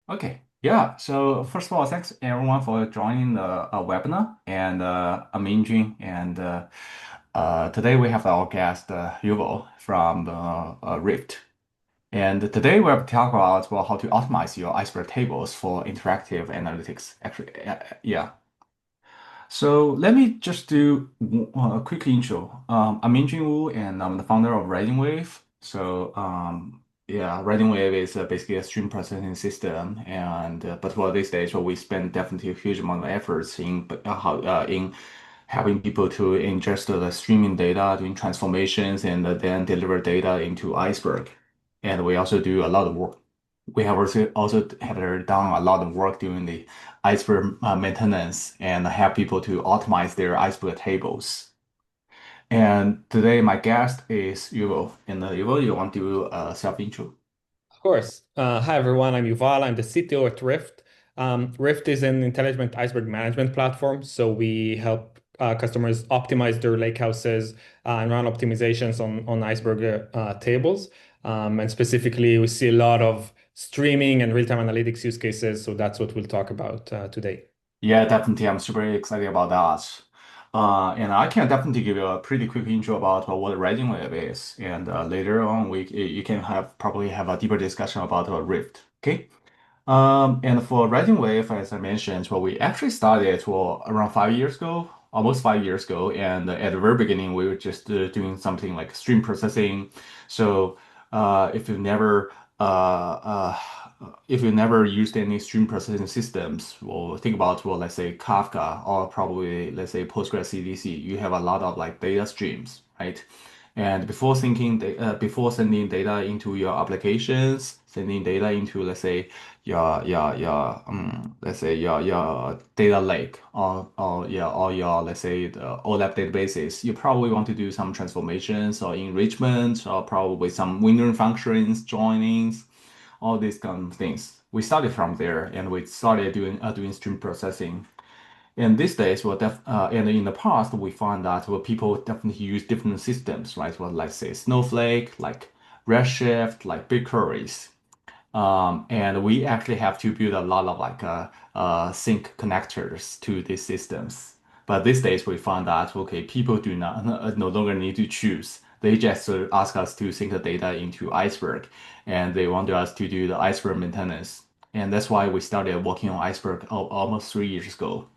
Okay. Yeah. So first of all, thanks everyone for joining the webinar. And I'm Ingjun. And today we have our guest Yuval from Rift. And today we're talking about well, how to optimize your Iceberg tables for interactive analytics. Actually, yeah. So let me just do a quick intro. I'm Minjun Wu, and I'm the founder of Riding Wave. Yeah, Riding Wave is basically a stream processing system, and but for this stage, well, we spend definitely a huge amount of efforts in helping people to ingest the streaming data, doing transformations, and then deliver data into Iceberg. And we also do a lot of work. We have also have done a lot of work doing the Iceberg maintenance and help people to optimize their Iceberg tables. And today my guest is Yuval. And Yuval, you want to do a self-intro? Of course. Hi, everyone. I'm Yuval. I'm the CTO at Rift. Rift is an intelligent iceberg management platform. So we help customers optimize their lakehouses and run optimizations on iceberg tables. And specifically, we see a lot of streaming and real-time analytics use cases. So that's what we'll talk about today. Yeah, definitely. I'm super excited about that. And I can definitely give you a pretty quick intro about what Writing Web is. And later on, you can probably have a deeper discussion about Rift. Okay. And for Writing Wave, as I mentioned, well, we actually started around 5 years ago, almost 5 years ago. And at the very beginning, we were just doing something like stream processing. So if you've never if you never used any stream processing systems, well, think about well, let's say Kafka or probably let's say Postgres CDC, you have a lot of like data streams, right? And before sending data into your applications, sending data into let's say your data lake or your let's say the OLAP databases, you probably want to do some transformations or enrichment or probably some window functions, joinings, all these kind of things. We started from there and we started doing stream processing. And these days, and in the past, we found that well, people definitely use different systems, right? Well, like say Snowflake, like Redshift, like BigQueries. And we actually have to build a lot of sync connectors to these systems. But these days we found that okay, people do not no longer need to choose. They just ask us to sync the data into Iceberg, and they want us to do the Iceberg maintenance. And that's why we started working on Iceberg almost 3 years ago.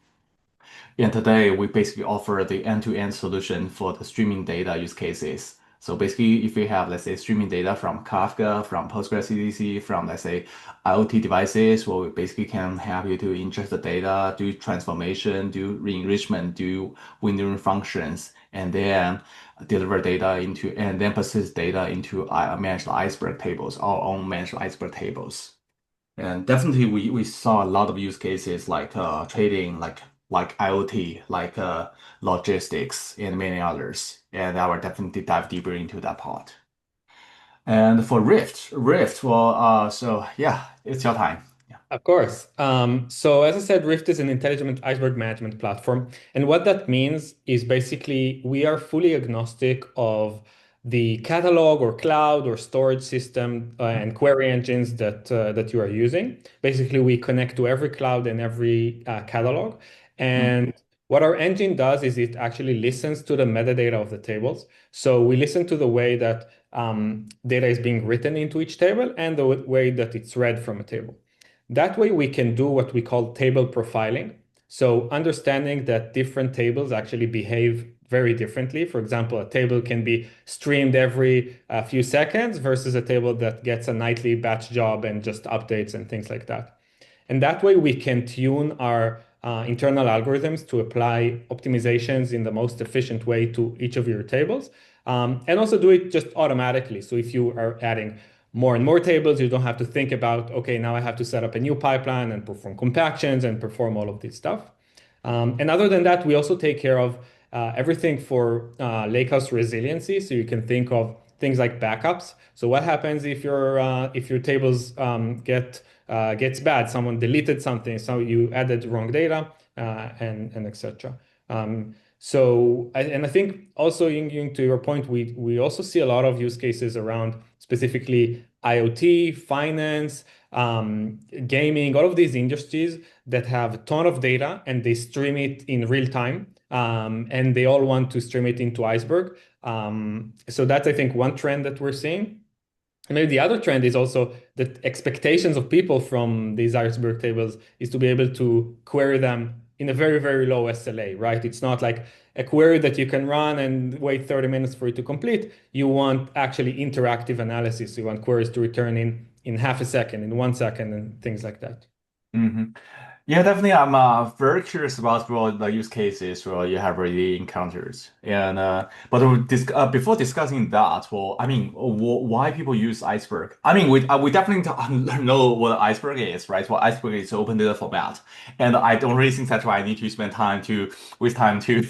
And today we basically offer the end-to-end solution for the streaming data use cases. So basically, if you have, let's say, streaming data from Kafka, from Postgres CDC, from, let's say, IoT devices, well, we basically can help you to ingest the data, do transformation, do re-enrichment, do windowing functions, and then and then persist data into managed Iceberg tables, our own managed Iceberg tables. And definitely we saw a lot of use cases like trading, like IoT, like logistics and many others. And I will definitely dive deeper into that part. And for Rift, well, so yeah, it's your time. Yeah. Of course. So as I said, Rift is an intelligent iceberg management platform. And what that means is basically we are fully agnostic of the catalog or cloud or storage system and query engines that you are using. Basically, we connect to every cloud and every catalog. Mm. And what our engine does is it actually listens to the metadata of the tables. So we listen to the way that data is being written into each table and the way that it's read from a table. That way, we can do what we call table profiling. So, understanding that different tables actually behave very differently. For example, a table can be streamed every few seconds versus a table that gets a nightly batch job and just updates and things like that. And that way, we can tune our internal algorithms to apply optimizations in the most efficient way to each of your tables, and also do it just automatically. So if you are adding more and more tables, you don't have to think about, okay, now I have to set up a new pipeline and perform compactions and perform all of this stuff. And other than that, we also take care of everything for lakehouse resiliency. So you can think of things like backups. So what happens if your tables gets bad? Someone deleted something, so you added wrong data, and etc. And I think also to your point, we also see a lot of use cases around specifically IoT, finance, gaming, all of these industries that have a ton of data and they stream it in real time. And they all want to stream it into Iceberg. So that's, I think, one trend that we're seeing. And maybe the other trend is also that expectations of people from these Iceberg tables is to be able to query them in a very, very low SLA, right? It's not like a query that you can run and wait 30 minutes for it to complete. You want actually interactive analysis. You want queries to return in half a second, in 1 second, and things like that. Hmm. Yeah, definitely. I'm very curious about what the use cases you have already encountered. And before discussing that, well, I mean, why people use Iceberg? I mean, we definitely know what Iceberg is, right? Well, Iceberg is open data format, and I don't really think that's why I need to spend time to waste time to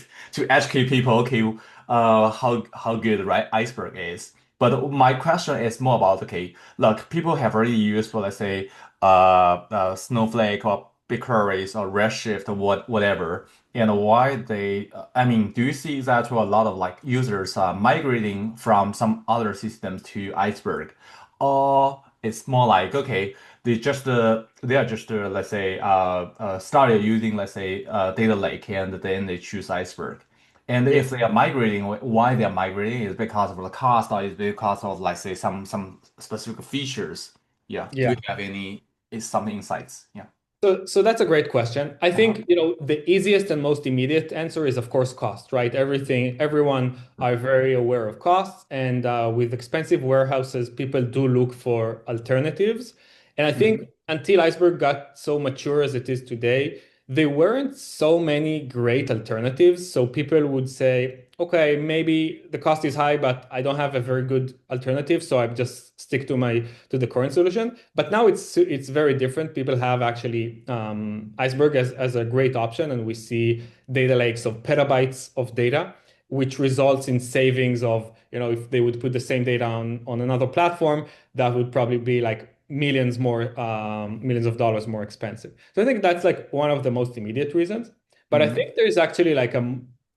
educate people. Okay, how good right Iceberg is. But my question is more about okay, look, people have already used for let's say Snowflake or BigQuery or Redshift or whatever, and why they, I mean, do you see that a lot of like users are migrating from some other systems to Iceberg, or it's more like okay, they are just let's say started using let's say data lake and then they choose Iceberg. And Yeah. if they are migrating, why they are migrating is because of the cost or is because of let's say some specific features. Yeah. Do Yeah. you have any is some insights? Yeah. So that's a great question. I Uh-huh. think, the easiest and most immediate answer is, of course, cost, right? Everyone are very aware of costs, and with expensive warehouses, people do look for alternatives. And I think Hmm. until Iceberg got so mature as it is today, there weren't so many great alternatives. So people would say, okay, maybe the cost is high, but I don't have a very good alternative, so I just stick to the current solution. But now it's very different. People have actually Iceberg as a great option, and we see data lakes of petabytes of data, which results in savings of, if they would put the same data on another platform, that would probably be like millions of dollars more expensive. So I think that's like one of the most immediate reasons. But I Hmm. think there's actually like a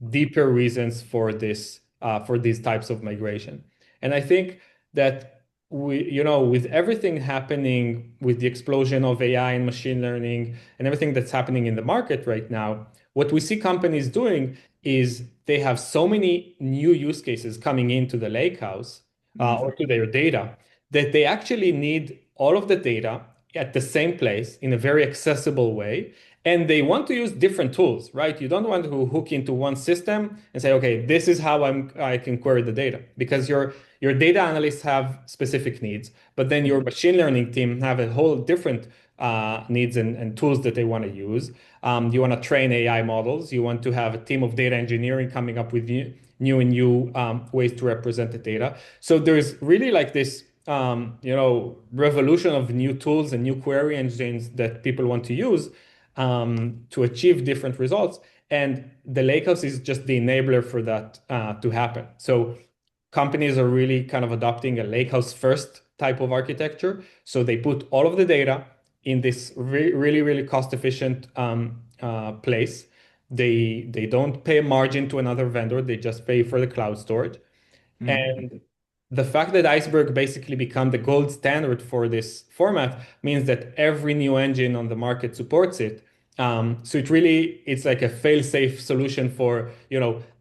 deeper reasons for this for these types of migration. And I think that with everything happening with the explosion of AI and machine learning and everything that's happening in the market right now, what we see companies doing is they have so many new use cases coming into the lakehouse or Hmm. to their data that they actually need all of the data at the same place in a very accessible way. And they want to use different tools, right? You don't want to hook into one system and say, okay, this is how I can query the data, because your data analysts have specific needs, but then your machine learning team have a whole different needs and tools that they want to use. You want to train AI models. You want to have a team of data engineering coming up with new ways to represent the data. So there's really like this revolution of new tools and new query engines that people want to use to achieve different results. And the lakehouse is just the enabler for that to happen. So companies are really kind of adopting a lakehouse first type of architecture. So they put all of the data in this really, really cost efficient place. They don't pay a margin to another vendor. They just pay for the cloud storage. Hmm. And the fact that Iceberg basically become the gold standard for this format means that every new engine on the market supports it. So it's like a fail-safe solution for,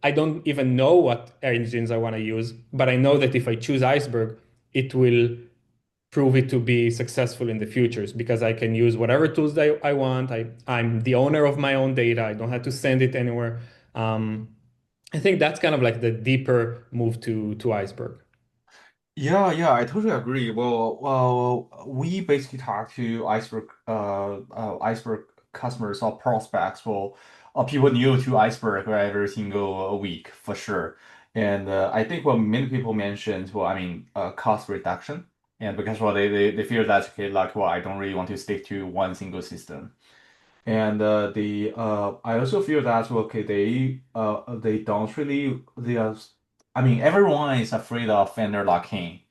I don't even know what engines I want to use, but I know that if I choose Iceberg, it will prove it to be successful in the futures because I can use whatever tools I want. I'm the owner of my own data. I don't have to send it anywhere. Um, I think that's kind of like the deeper move to Iceberg. Yeah, yeah, I totally agree. We basically talk to Iceberg customers or prospects or people new to Iceberg every single week for sure. And I think what many people mentioned, well, I mean, cost reduction, and because they feel that okay, like I don't really want to stick to one single system. And I also feel that okay, they don't really they are. I mean, everyone is afraid of vendor lock-in.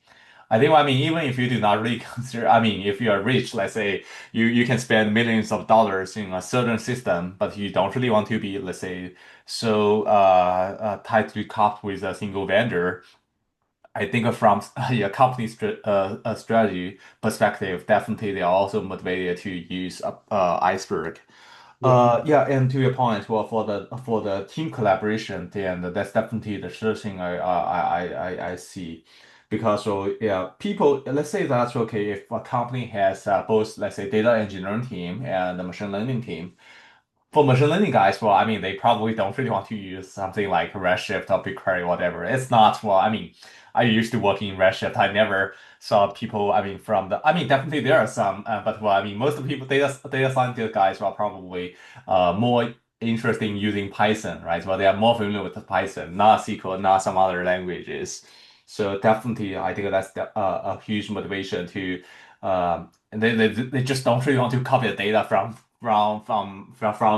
I mean, even if you do not really consider, I mean, if you are rich, let's say you can spend millions of dollars in a certain system, but you don't really want to be, let's say, so tightly coupled with a single vendor. I think from a company strategy perspective, definitely they're also motivated to use Iceberg. Yeah. Yeah, and to your point, well, for the team collaboration, then that's definitely the first thing I see, because so yeah, people, let's say that's okay if a company has both, let's say, data engineering team and the machine learning team. For machine learning guys, well, I mean, they probably don't really want to use something like Redshift or BigQuery, whatever. It's not, well, I mean, I used to work in Redshift. I never saw people, I mean, I mean, definitely there are some, but well, I mean, most of the people, data scientist guys are probably more interested in using Python, right? Well, they are more familiar with the Python, not SQL, not some other languages. So definitely, I think that's a huge motivation to, and they just don't really want to copy the data from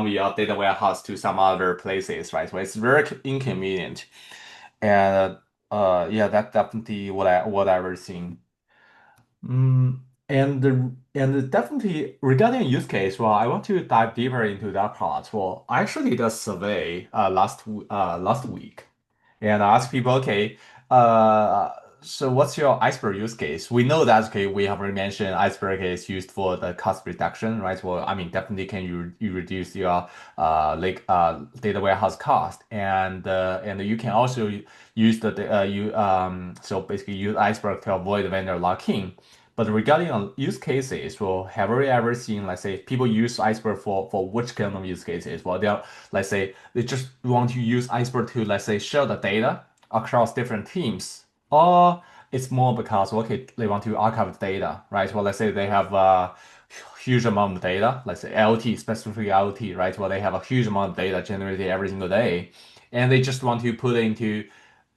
your data warehouse to some other places, right? So it's very inconvenient. And yeah, that's definitely what I was seeing. Mm, and definitely regarding use case, well, I want to dive deeper into that part. Well, I actually did a survey last week, and I asked people, okay, uh, so what's your Iceberg use case? We know that okay, we have already mentioned Iceberg is used for the cost reduction, right? Well, I mean, definitely can you reduce your data warehouse cost, and you can also use you so basically use Iceberg to avoid vendor lock-in. But regarding on use cases, well, have you ever seen, let's say, people use Iceberg for which kind of use cases? Well, they're, let's say, they just want to use Iceberg to, let's say, share the data across different teams. Or it's more because, okay, they want to archive the data, right? Well, let's say they have a huge amount of data, let's say LT, specifically LT, right? Well, they have a huge amount of data generated every single day, and they just want to put into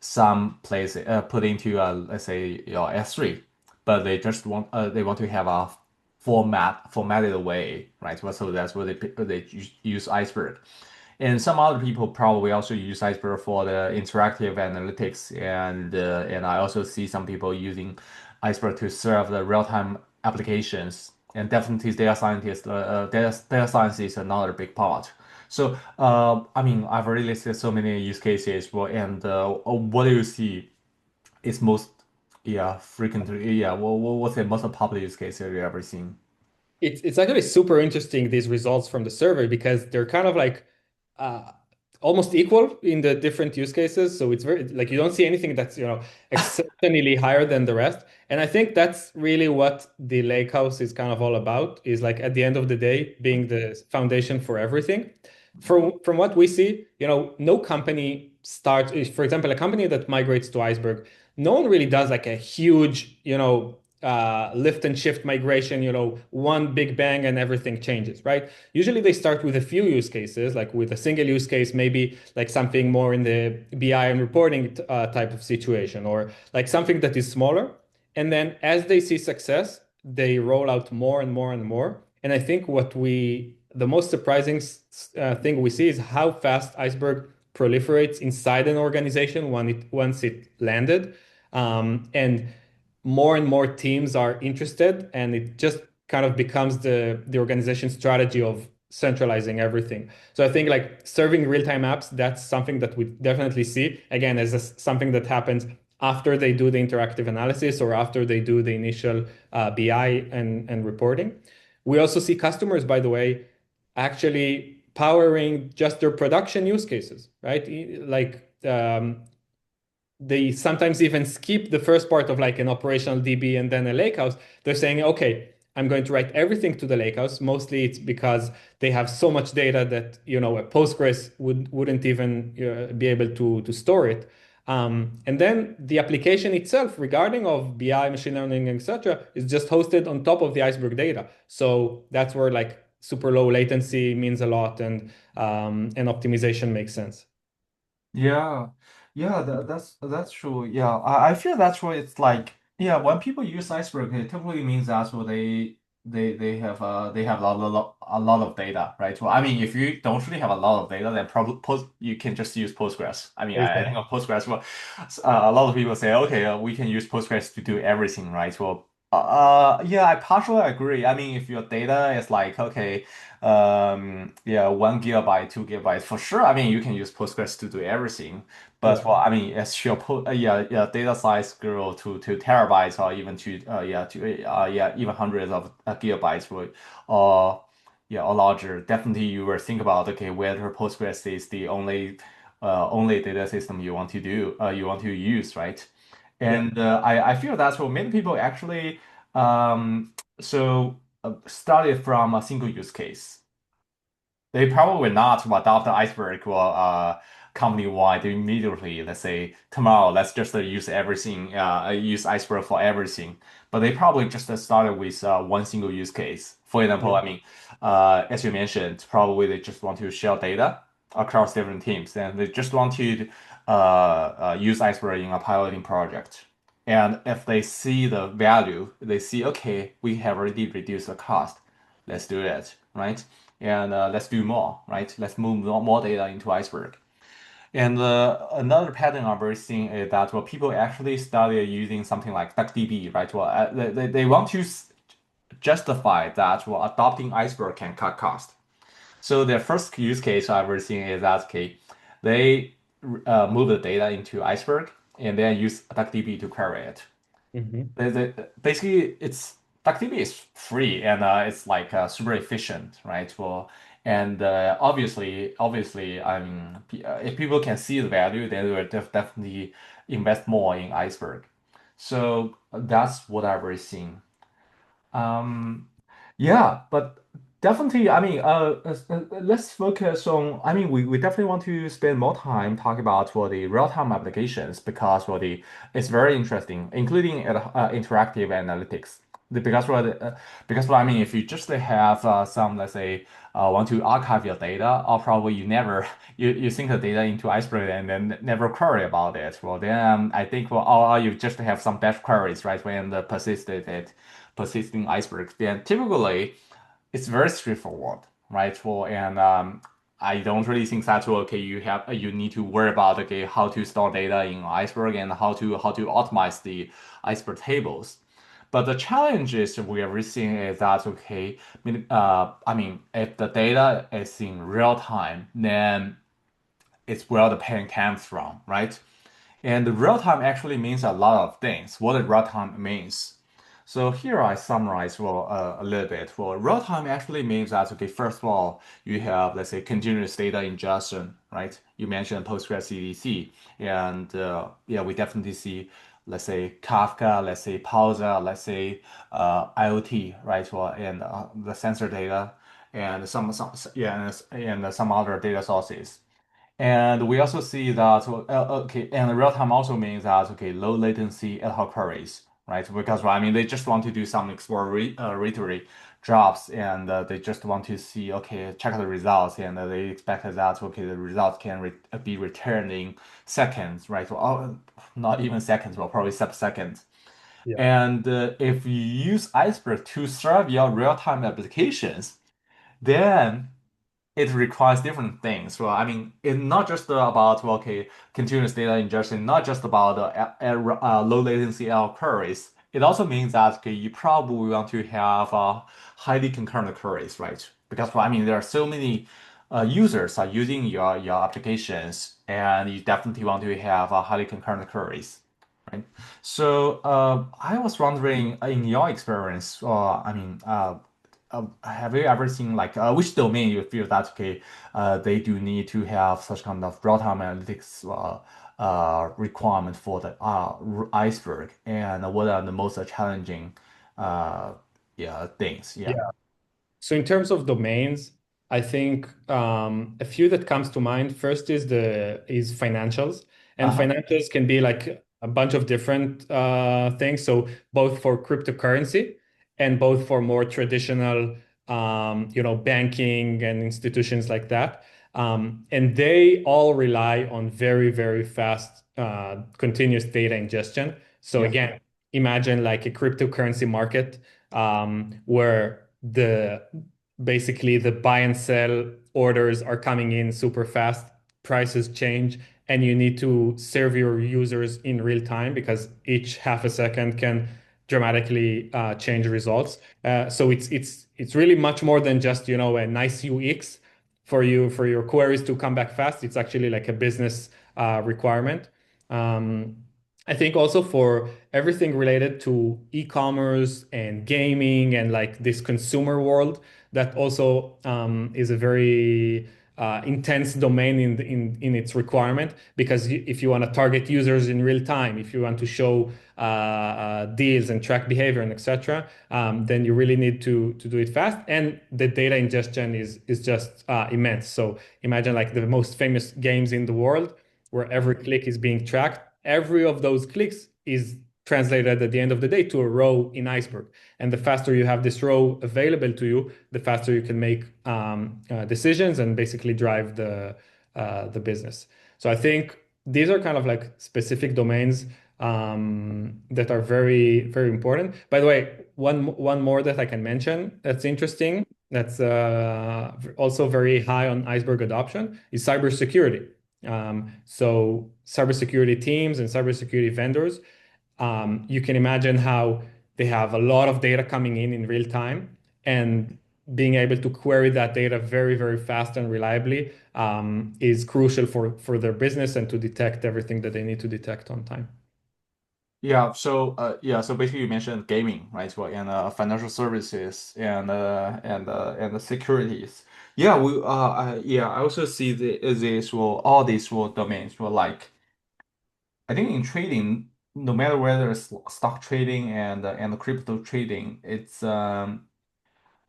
some place, put into, let's say, your S3, but they want to have a formatted way, right? Well, so that's where they use Iceberg. And some other people probably also use Iceberg for the interactive analytics, and I also see some people using Iceberg to serve the real-time applications. And definitely, data science is another big part. So, I mean, I've already listed so many use cases. Well, and what do you see is most, yeah, frequently, yeah. What's the most popular use case have you ever seen? It's actually super interesting, these results from the survey, because they're kind of like uh, almost equal in the different use cases. So it's very like you don't see anything that's, exceptionally higher than the rest. And I think that's really what the lakehouse is kind of all about, is like at the end of the day being the foundation for everything. From what we see, no company starts, for example, a company that migrates to Iceberg, no one really does like a huge, lift and shift migration, one big bang and everything changes, right? Usually they start with a few use cases, like with a single use case, maybe like something more in the BI and reporting type of situation, or like something that is smaller. And then as they see success, they roll out more and more and more. And I think the most surprising thing we see is how fast Iceberg proliferates inside an organization once it landed. And more teams are interested, and it just kind of becomes the organization's strategy of centralizing everything. So I think like serving real-time apps, that's something that we definitely see again as something that happens after they do the interactive analysis or after they do the initial BI and reporting. We also see customers, by the way, actually powering just their production use cases, right? Like they sometimes even skip the first part of like an operational DB and then a lakehouse. They're saying, okay, I'm going to write everything to the lakehouse. Mostly it's because they have so much data that, a Postgres wouldn't even be able to store it. And then the application itself regarding of BI, machine learning, etc., is just hosted on top of the Iceberg data. So that's where like super low latency means a lot, and optimization makes sense. Yeah, yeah, that's true. Yeah, I feel that's why it's like, yeah, when people use Iceberg, it typically means that's what they have a lot of data, right? Well, I mean, if you don't really have a lot of data, then probably post you can just use Postgres. I mean, I think Exactly. of Postgres. Well, a lot of people say, okay, we can use Postgres to do everything, right? Well, Yeah, I partially agree. I mean, if your data is like, okay, yeah, 1 GB, 2 GB, for sure. I mean, you can use Postgres to do everything. But Yeah. for, I mean, as your yeah, data size grow to terabytes or even yeah, even hundreds of gigabytes, yeah, or larger, definitely you will think about, okay, whether Postgres is the only data system you want to you want to use, right? Yeah. And I feel that's what many people actually um, started from a single use case. They probably will not adopt the Iceberg or company-wide immediately. Let's say tomorrow, let's just use everything, use Iceberg for everything. But they probably just started with one single use case. For example, Yeah. I mean, as you mentioned, probably they just want to share data across different teams, and they just want to use Iceberg in a piloting project. And if they see the value, they see, okay, we have already reduced the cost. Let's do it, right? And let's do more, right? Let's move more data into Iceberg. And another pattern I'm very seeing is that well, people actually started using something like DuckDB, right? Well, they want to justify that well, adopting Iceberg can cut cost. So their first use case I've ever seen is that okay, they move the data into Iceberg and then use DuckDB to query it. Hmm. Basically, it's DuckDB is free and it's like super efficient, right? Well, and obviously, I mean, if people can see the value, they will definitely invest more in Iceberg. So that's what I've really seen. Um, yeah, but definitely, I mean, let's focus on, I mean, we definitely want to spend more time talking about for the real-time applications because it's very interesting, including interactive analytics. Because because I mean, if you just have some, let's say, want to archive your data, or probably you never you sync the data into Iceberg and then never query about it. Well, then I think well, or you just have some batch queries, right, when the persisting icebergs, then typically it's very straightforward, right? Well, and I don't really think that's okay. You need to worry about okay how to store data in iceberg and how to optimize the iceberg tables. But the challenge is we are seeing is that okay, I mean, if the data is in real time, then it's where the pain comes from, right? And the real time actually means a lot of things. What the real time means. So here I summarize well a little bit. Well, real time actually means that okay, first of all, you have let's say continuous data ingestion, right? You mentioned Postgres CDC, and yeah, we definitely see let's say Kafka, let's say Pausa, let's say IoT, right? Well, and the sensor data and yeah, and some other data sources. And we also see that, okay, and real time also means that, okay, low latency ad hoc queries, right? Because, well, I mean, they just want to do some exploratory jobs and they just want to see, okay, check the results and they expect that, okay, the results can be returned in seconds, right? Well, not even seconds, well, probably sub-seconds. Yeah. And if you use Iceberg to serve your real-time applications, then it requires different things. Well, I mean, it's not just about well, okay, continuous data ingestion, not just about low latency L queries. It also means that okay, you probably want to have highly concurrent queries, right? Because well, I mean, there are so many users are using your applications, and you definitely want to have highly concurrent queries. Right. So I was wondering, in your experience, have you ever seen like which domain you feel that okay, they do need to have such kind of real-time analytics requirement for the iceberg, and what are the most challenging uh, yeah things? Yeah. Yeah. So in terms of domains, I think a few that comes to mind first is financials, and Uh-huh. financials can be like a bunch of different things. So both for cryptocurrency and both for more traditional, banking and institutions like that. And they all rely on very, very fast, continuous data ingestion. So Yeah. again, imagine like a cryptocurrency market where the basically the buy and sell orders are coming in super fast, prices change, and you need to serve your users in real time because each half a second can dramatically change results. So it's really much more than just, you know, a nice UX for you for your queries to come back fast. It's actually like a business requirement. Um, I think also for everything related to e-commerce and gaming and like this consumer world, that also is a very intense domain in its requirement, because if you want to target users in real time, if you want to show deals and track behavior and etc., then you really need to do it fast. And the data ingestion is just immense. So imagine like the most famous games in the world, where every click is being tracked. Every of those clicks is translated at the end of the day to a row in Iceberg. And the faster you have this row available to you, the faster you can make decisions and basically drive the business. So I think these are kind of like specific domains that are very, very important. By the way, one more that I can mention that's interesting, that's also very high on Iceberg adoption, is cybersecurity. So cybersecurity teams and cybersecurity vendors, you can imagine how they have a lot of data coming in real time, and being able to query that data very, very fast and reliably is crucial for their business and to detect everything that they need to detect on time. Yeah, so so basically you mentioned gaming, right? Well, and financial services and the securities. Yeah, I also see this well all these well domains were like I think in trading, no matter whether it's stock trading and crypto trading, it's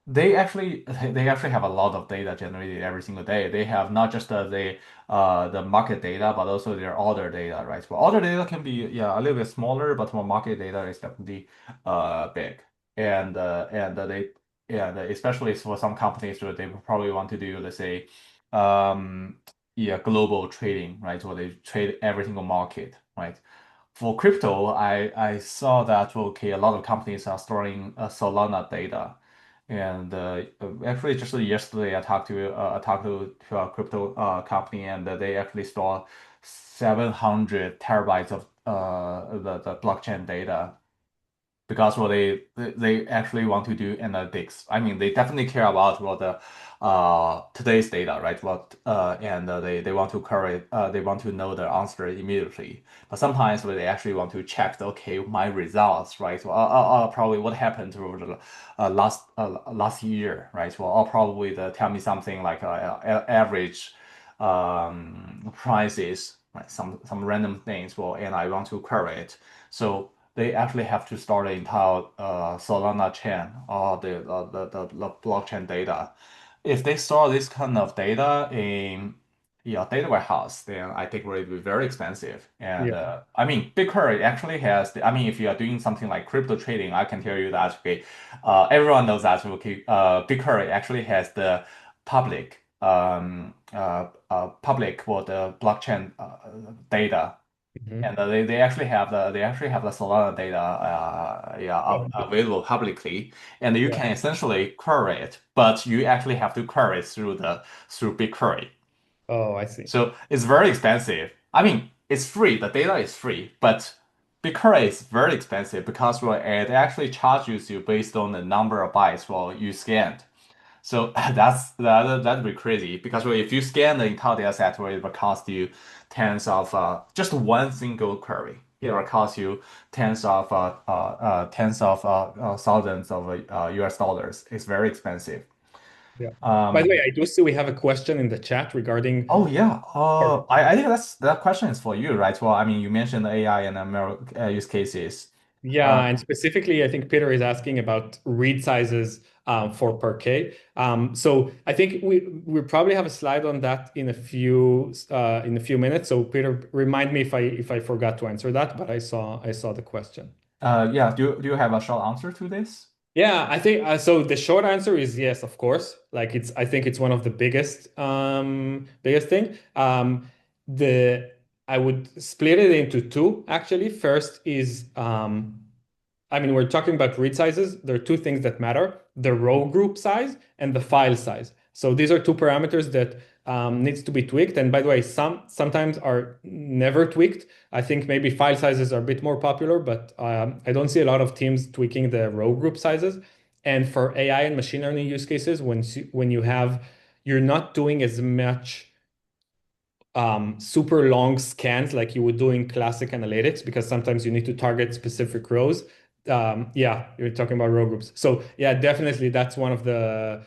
they actually have a lot of data generated every single day. They have not just the market data, but also their order data, right? Well, order data can be a little bit smaller, but more market data is definitely big. And especially for some companies where they probably want to do, let's say, um global trading, right? Where they trade every single market, right? For crypto, I saw that okay, a lot of companies are storing Solana data. And actually, just yesterday, I talked to a crypto company, and they actually store 700 terabytes of the blockchain data because well they actually want to do analytics. I mean, they definitely care about what the today's data, right? What and they want to query they want to know the answer immediately. But sometimes when they actually want to check okay my results, right? Well, probably what happened over the last year, right? Well, or probably tell me something like average prices, right? Some random things. Well, and I want to query it. So they actually have to store the entire Solana chain or the blockchain data. If they store this kind of data in data warehouse, then I think it will be very expensive. And Yeah. I mean, BigQuery actually has. I mean, if you are doing something like crypto trading, I can tell you that okay, everyone knows that okay, BigQuery actually has the public public for the blockchain data Mhm. and they actually have the Solana data Oh, available publicly, and you yeah. can essentially query it, but you actually have to query it through BigQuery. Oh, I see. So it's very expensive. I mean, it's free. The data is free, but BigQuery is very expensive because well, it actually charges you based on the number of bytes well you scanned. So that'd be crazy because well, if you scan the entire data set, well, it will cost you tens of just one single query. It Yeah. will cost you tens of thousands of US dollars. It's very expensive. Yeah. By the way, Um, I do see we have a question in the chat regarding. oh yeah. I think that question is for you, right? Well, I mean, you mentioned AI and ML use cases. Yeah, and specifically, I think Peter is asking about read sizes for Parquet. So I think we probably have a slide on that in a few minutes. So Peter, remind me if I forgot to answer that, but I saw the question. Yeah. Do you have a short answer to this? Yeah, I think so. The short answer is yes, of course. Like I think it's one of the biggest thing. The I would split it into two actually. First is I mean, we're talking about read sizes. There are two things that matter: the row group size and the file size. So these are two parameters that needs to be tweaked. And by the way, sometimes are never tweaked. I think maybe file sizes are a bit more popular, but I don't see a lot of teams tweaking the row group sizes. And for AI and machine learning use cases, when you have you're not doing as much super long scans like you would do in classic analytics because sometimes you need to target specific rows. Yeah, you're talking about row groups. So yeah, definitely that's one of the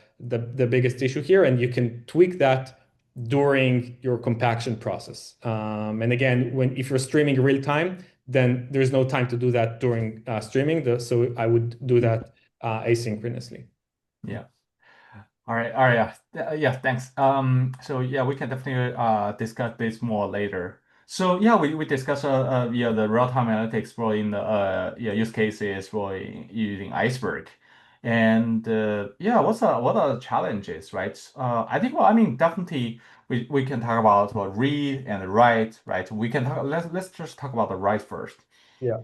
biggest issue here, and you can tweak that during your compaction process. And again, when if you're streaming real time, then there's no time to do that during streaming. So I would do that asynchronously. Yeah. All right, yeah, yeah, thanks. So yeah, we can definitely discuss this more later. So yeah, we discuss yeah the real-time analytics for in the yeah use cases for using Iceberg, and yeah, what are the challenges, right? I think well, I mean definitely we can talk about read and write, right? We can talk, let's just talk about the write first. Yeah.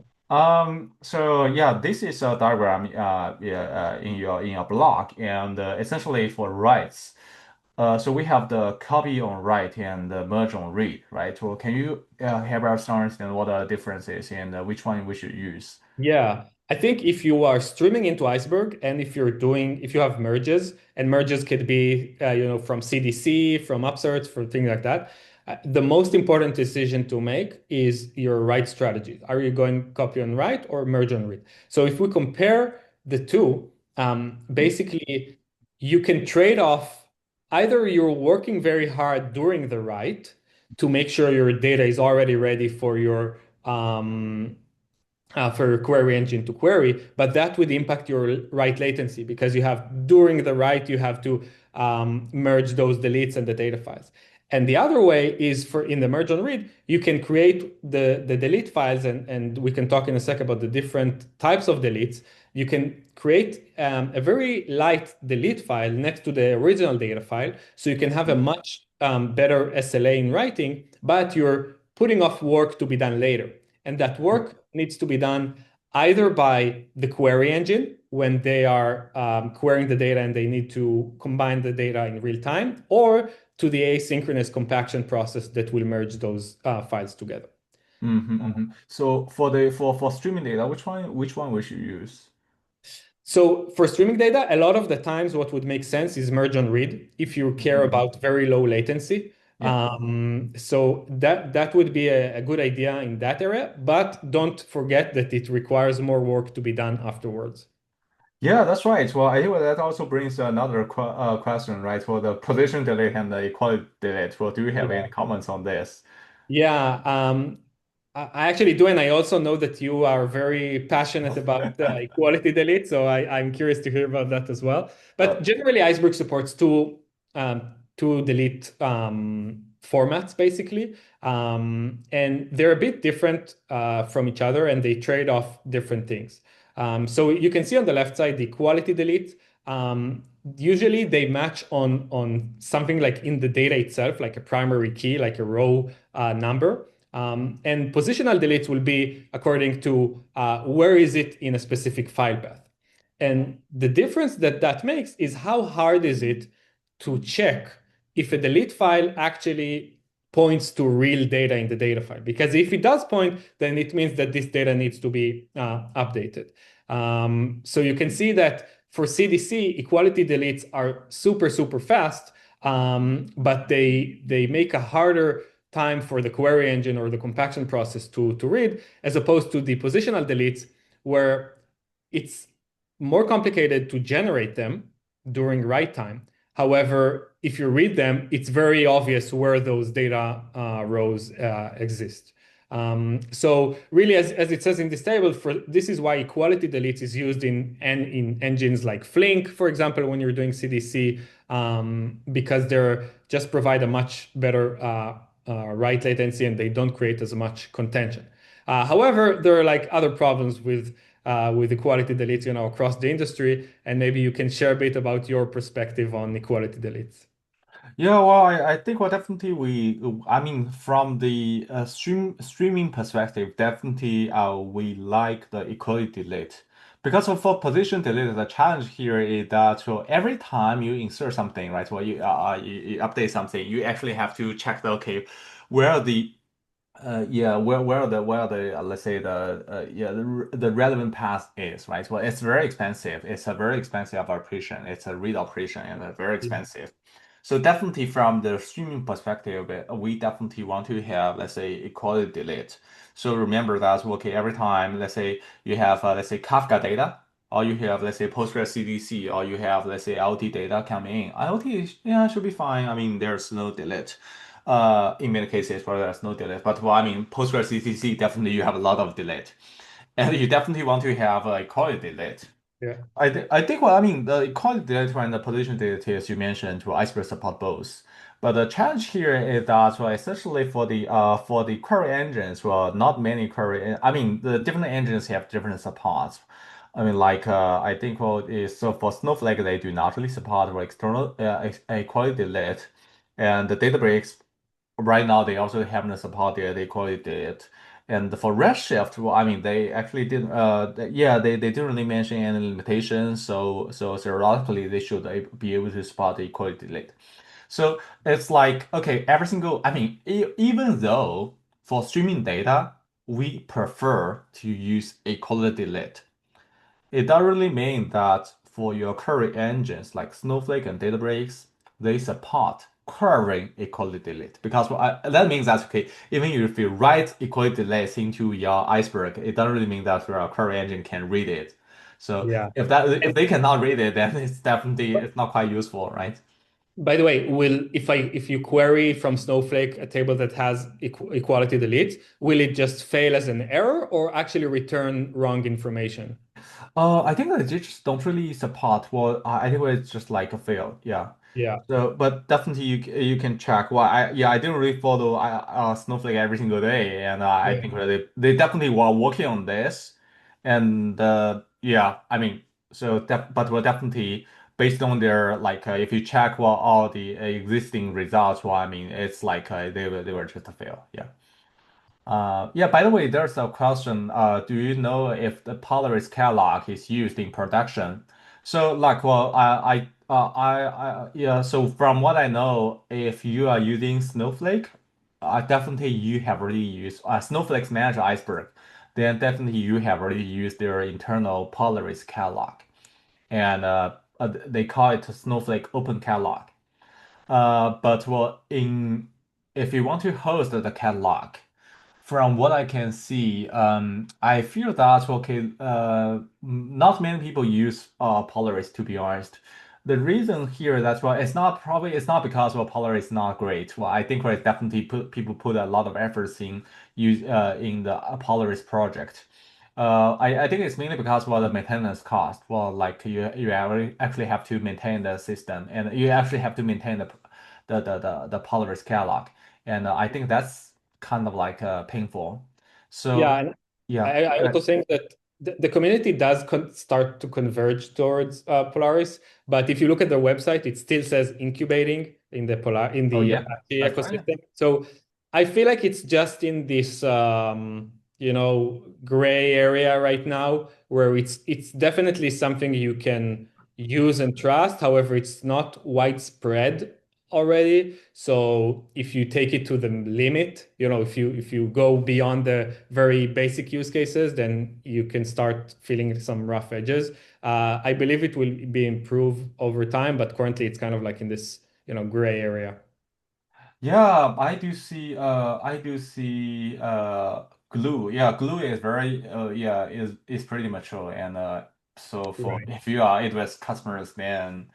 So yeah, this is a diagram yeah, in your blog, and essentially for writes. So we have the copy on write and the merge on read, right? Well, can you help us understand what are the differences and which one we should use? Yeah, I think if you are streaming into Iceberg and if you have merges, and merges could be, from CDC, from upserts, from things like that, the most important decision to make is your write strategy. Are you going copy on write or merge on read? So if we compare the two, basically you can trade off either you're working very hard during the write to make sure your data is already ready for your query engine to query, but that would impact your write latency because you have during the write, you have to merge those deletes and the data files. And the other way is for in the merge on read, you can create the delete files, and we can talk in a sec about the different types of deletes. You can create a very light delete file next to the original data file, so you can have a much better SLA in writing, but you're putting off work to be done later. And that work needs to be done either by the query engine when they are querying the data and they need to combine the data in real time, or to the asynchronous compaction process that will merge those files together. So for the for streaming data, which one we should use? So for streaming data, a lot of the times what would make sense is merge on read if you care Mhm. about very low latency. Yeah. So that would be a good idea in that area, but don't forget that it requires more work to be done afterwards. Yeah, that's right. Well, I think that also brings another question, right? For the position delete and the equality delete. Well, do you have any comments on this? Yeah, I actually do, and I also know that you are very passionate about equality delete, so I'm curious to hear about that as well. Uh, But generally, Iceberg supports two delete formats, basically, and they're a bit different from each other, and they trade off different things. So you can see on the left side the equality delete. Usually, they match on something like in the data itself, like a primary key, like a row number. And positional deletes will be according to where is it in a specific file path. And the difference that that makes is how hard is it to check if a delete file actually points to real data in the data file. Because if it does point, then it means that this data needs to be updated. So you can see that for CDC, equality deletes are super, super fast, but they make a harder time for the query engine or the compaction process to read, as opposed to the positional deletes, where it's more complicated to generate them during write time. However, if you read them, it's very obvious where those data rows exist. So really, as it says in this table, this is why equality deletes is used in engines like Flink, for example, when you're doing CDC, because they're just provide a much better write latency and they don't create as much contention. However, there are like other problems with equality deletes, across the industry, and maybe you can share a bit about your perspective on equality deletes. yeah, well, I think well definitely I mean from the streaming perspective, definitely we like the equality delete. Because for position delete, the challenge here is that so every time you insert something, right? Well, you update something, you actually have to check the okay, where the yeah, where the let's say the yeah the relevant path is, right? Well, it's very expensive. It's a very expensive operation. It's a read operation and very Yeah. expensive. So definitely from the streaming perspective, we definitely want to have let's say equality delete. So remember that okay, every time let's say you have let's say Kafka data, or you have let's say Postgres CDC, or you have let's say IoT data coming in. IoT yeah should be fine. I mean there's no delete in many cases where there's no delay. But well, I mean, Postgres CCC definitely you have a lot of delay, and you definitely want to have a equality delay. Yeah. I think well, I mean, the equality delay and the position delay, as you mentioned, to Iceberg support both. But the challenge here is that, well, especially for the query engines, well, not many query. I mean, the different engines have different supports. I mean, like I think well, is so for Snowflake they do not really support for external equality delay, and the Databricks right now they also haven't supported they call it. And for Redshift, well, I mean they actually didn't yeah they didn't really mention any limitations, so theoretically they should be able to support the equality delete. So it's like okay, every single I mean even though for streaming data we prefer to use equality delete, it doesn't really mean that for your query engines like Snowflake and Databricks, they support querying equality delete. Because well, that means that, okay, even if you write equality delete into your Iceberg, it doesn't really mean that your query engine can read it. So Yeah. if they cannot read it, then it's definitely it's not quite useful, right? By the way, will if you query from Snowflake a table that has equality delete, will it just fail as an error or actually return wrong information? I think that they just don't really support. Well, I think it's just like a fail. Yeah. Yeah. So, but definitely you can check. Well, I didn't really follow Snowflake every single day, and I Yeah. think that they definitely were working on this, and yeah, I mean, but we're definitely based on their like if you check well all the existing results, well, I mean, it's like they were just a fail. Yeah. Yeah, by the way, there's a question. Do you know if the Polaris catalog is used in production? So, like, well, yeah. So, from what I know, if you are using Snowflake, definitely you have already used Snowflake's Manager Iceberg. Then definitely you have already used their internal Polaris catalog, and they call it Snowflake Open Catalog. But well, in if you want to host the catalog. From what I can see, I feel that okay, not many people use Polaris to be honest. The reason here that's why it's not because well Polaris is not great. Well, I think it's definitely people put a lot of efforts in the Polaris project. I think it's mainly because well the maintenance cost. Well, like actually have to maintain the system and you actually have to maintain the Polaris catalog, and I think that's kind of like painful. Yeah, So and yeah, I also think that the community does start to converge towards Polaris, but if you look at their website, it still says incubating in the oh yeah, Apache that's right. ecosystem. So I feel like it's just in this gray area right now where it's definitely something you can use and trust. However, it's not widespread already. So if you take it to the limit, if you go beyond the very basic use cases, then you can start feeling some rough edges. I believe it will be improved over time, but currently it's kind of like in this, gray area. Yeah, I do see glue. Yeah, glue is very yeah is pretty mature and so for Right. if you are AWS customers then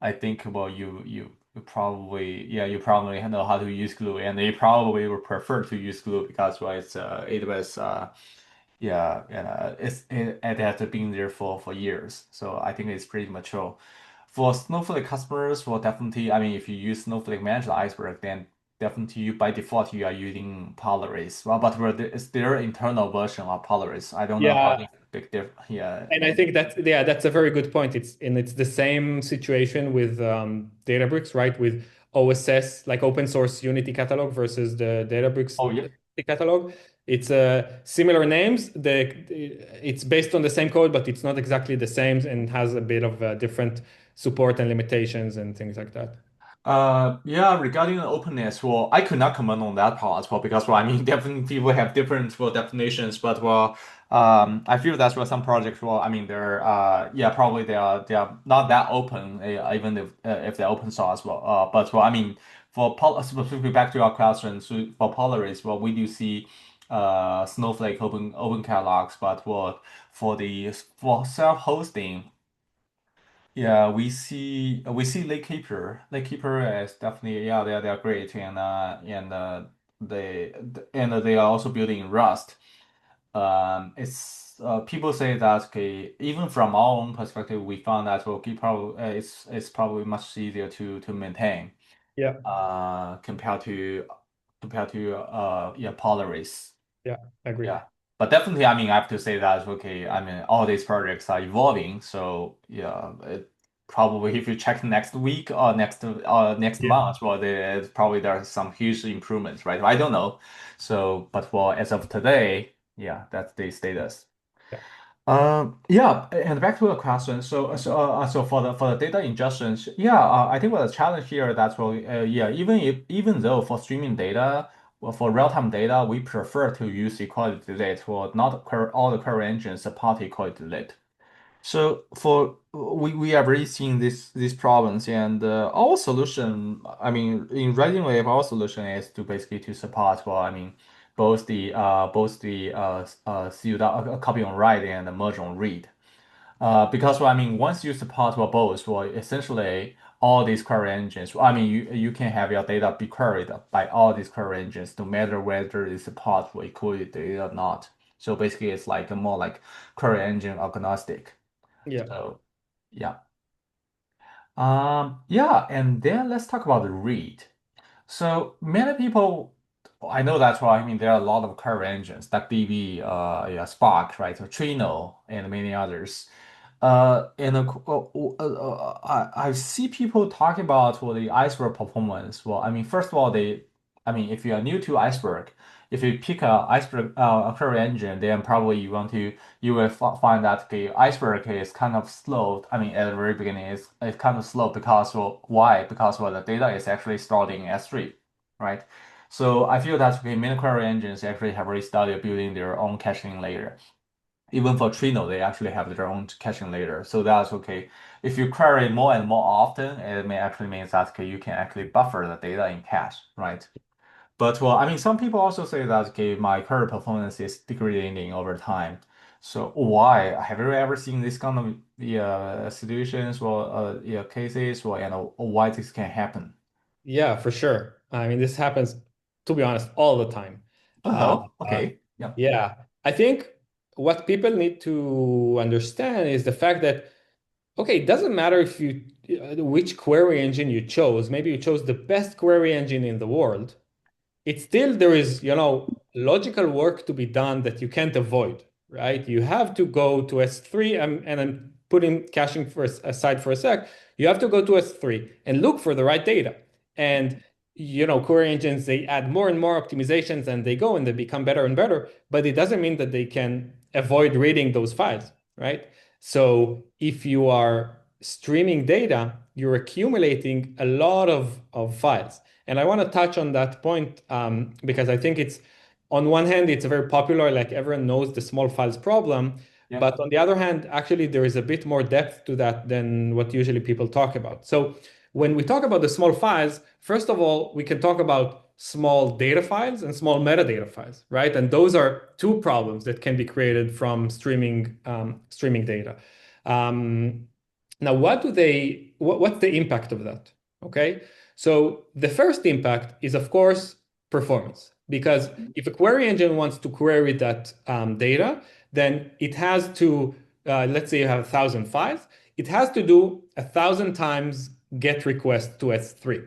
I think well you probably yeah you probably know how to use glue and they probably would prefer to use glue because well it's AWS yeah, and it has been there for years, so I think it's pretty mature. For Snowflake customers, well, definitely, I mean, if you use Snowflake Managed Iceberg, then definitely you by default you are using Polaris. Well, but it's their internal version of Polaris. I don't know how Yeah, the big diff. Yeah. and I think that's a very good point. It's the same situation with Databricks, right? With OSS, like open source Unity catalog versus the Databricks Oh yeah. catalog. It's similar names. It's based on the same code, but it's not exactly the same and has a bit of different support and limitations and things like that. Yeah, regarding the openness, well, I could not comment on that part, well, because well, I mean, different people have different well definitions, but well, I feel that's where some projects, well, I mean, they're yeah, probably they are not that open, even if they're open source, well, but well, I mean, for pol specifically back to your question, so for Polaris, well, we do see Snowflake open catalogs, but well, for self-hosting. Yeah, we see Lakekeeper is definitely yeah they are great and they are also building in Rust. It's people say that okay even from our own perspective we found that well it's probably much easier to maintain Yeah, compared to yeah Polaris. yeah, I agree. Yeah, but definitely, I mean, I have to say that okay. I mean, all these projects are evolving, so yeah, probably if you check next week or next Yeah. month, well, probably there are some huge improvements, right? I don't know. So, but for as of today, yeah, that's the status. Yeah. Yeah, and back to the question. So for the data ingestions, yeah, I think what the challenge here that's well, yeah, even though for streaming data, well, for real-time data, we prefer to use equality delete. For not all the query engines support equality delete. So for we are already seeing these problems, and our solution, I mean, in writing wave, our solution is to basically to support. Well, I mean, sealed copy on write and the merge on read. Because well, I mean, once you support well, both, well, essentially all these query engines. I mean, you can have your data be queried by all these query engines, no matter whether it supports for equality data or not. So basically, it's like a more like query engine agnostic. Yeah. So yeah. Yeah, and then let's talk about the read. So many people, I know that's why, I mean, there are a lot of query engines like DB, yeah, Spark, right, or Trino, and many others. I see people talking about well, the Iceberg performance. Well, I mean, first of all, I mean, if you are new to Iceberg, if you pick a Iceberg a query engine, then probably you will find that the Iceberg is kind of slow. I mean, at the very beginning, it's kind of slow because well, why? Because well, the data is actually stored in S3, right? So I feel that okay, many query engines actually have already started building their own caching layer. Even for Trino, they actually have their own caching layer. So that's okay. If you query more and more often, it may actually means that okay, you can actually buffer the data in cache, right? But well, I mean, some people also say that okay, my query performance is degrading over time. So why? Have you ever seen this kind of situations or yeah, cases or why this can happen? Yeah, for sure. I mean, this happens, to be honest, all the time. Uh, Oh, uh, okay. Yeah. yeah, I think what people need to understand is the fact that, okay, it doesn't matter if you which query engine you chose. Maybe you chose the best query engine in the world. It's still there is, logical work to be done that you can't avoid, right? You have to go to S3 and I'm putting caching aside for a sec. You have to go to S3 and look for the right data. And query engines, they add more and more optimizations and they go and they become better and better, but it doesn't mean that they can avoid reading those files, right? So if you are streaming data, you're accumulating a lot of files. And I want to touch on that point because I think it's, on one hand, it's very popular, like everyone knows the small files problem. Yeah. But on the other hand, actually, there is a bit more depth to that than what usually people talk about. So when we talk about the small files, first of all, we can talk about small data files and small metadata files, right? And those are two problems that can be created from streaming data. Um, Now, what's the impact of that? Okay. So the first impact is, of course, performance. Because if a query engine wants to query that data, then it has to, let's say you have 1,000 files, it has to do 1,000 times get request to S3,